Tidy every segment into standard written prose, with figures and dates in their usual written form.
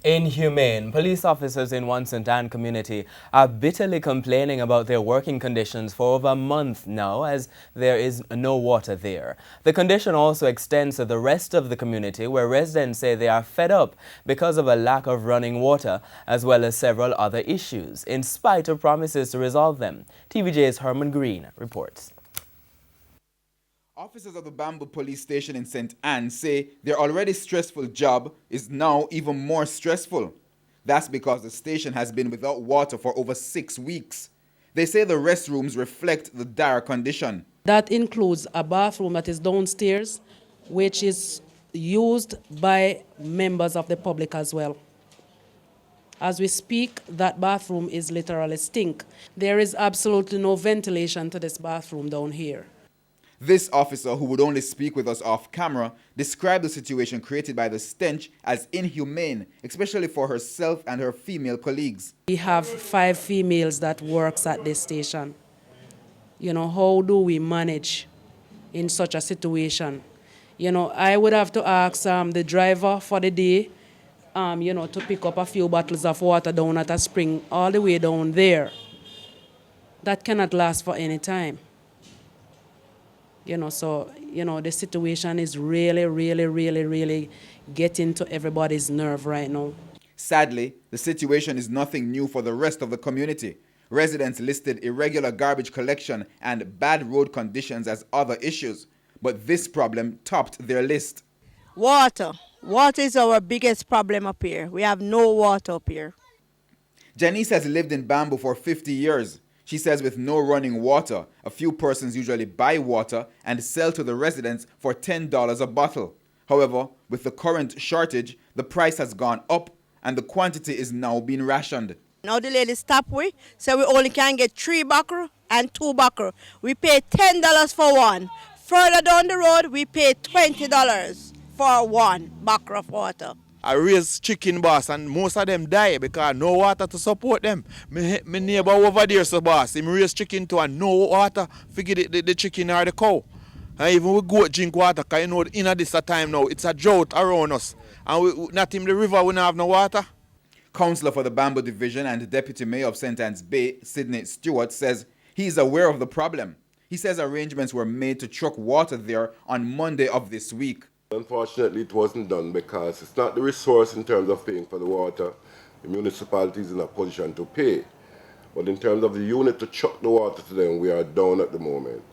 Inhumane. Police officers in one St. Anne community are bitterly complaining about their working conditions for over a month now, as there is no water there. The condition also extends to the rest of the community, where residents say they are fed up because of a lack of running water, as well as several other issues, in spite of promises to resolve them. TVJ's Herman Green reports. Officers of the Bamboo Police Station in St. Anne say their already stressful job is now even more stressful. That's because the station has been without water for over 6 weeks. They say the restrooms reflect the dire condition. That includes a bathroom that is downstairs, which is used by members of the public as well. As we speak, that bathroom is literally stink. There is absolutely no ventilation to this bathroom down here. This officer, who would only speak with us off camera, described the situation created by the stench as inhumane, especially for herself and her female colleagues. We have 5 females that works at this station. You know, how do we manage in such a situation? You know, I would have to ask the driver for the day, you know, to pick up a few bottles of water down at a spring all the way down there. That cannot last for any time. You know, so, you know, the situation is really getting to everybody's nerve right now. Sadly, the situation is nothing new for the rest of the community. Residents listed irregular garbage collection and bad road conditions as other issues, but this problem topped their list. Water. Water is our biggest problem up here. We have no water up here. JANICE has lived in Bamboo for 50 years. She says with no running water, a few persons usually buy water and sell to the residents for $10 a bottle. However, with the current shortage, the price has gone up and the quantity is now being rationed. Now the lady stop we, so we only can get 3 buckle and 2 buckle. We pay $10 for one. Further down the road, we pay $20 for 1 buckle of water. I raise chicken, boss, and most of them die because no water to support them. My neighbor over there, so boss, him raise chicken too and no water to get the chicken or the cow. And even we goat drink water because you know in this time now, it's a drought around us. And we, not in the river, we don't have no water. Councillor for the Bamboo Division and Deputy Mayor of St. Anne's Bay, Sidney Stewart, says he is aware of the problem. He says arrangements were made to truck water there on Monday of this week. Unfortunately, it wasn't done because it's not the resource in terms of paying for the water. The municipality is in a position to pay. But in terms of the unit to truck the water to them, we are down at the moment.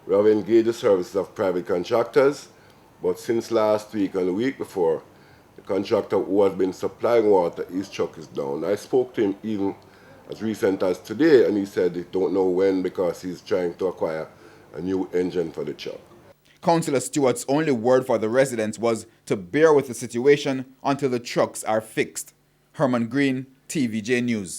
We have engaged the services of private contractors, but since last week and the week before, the contractor who has been supplying water, his truck is down. I spoke to him even as recent as today, and he said he don't know when because he's trying to acquire a new engine for the truck. Councillor Stewart's only word for the residents was to bear with the situation until the trucks are fixed. Herman Green, TVJ News.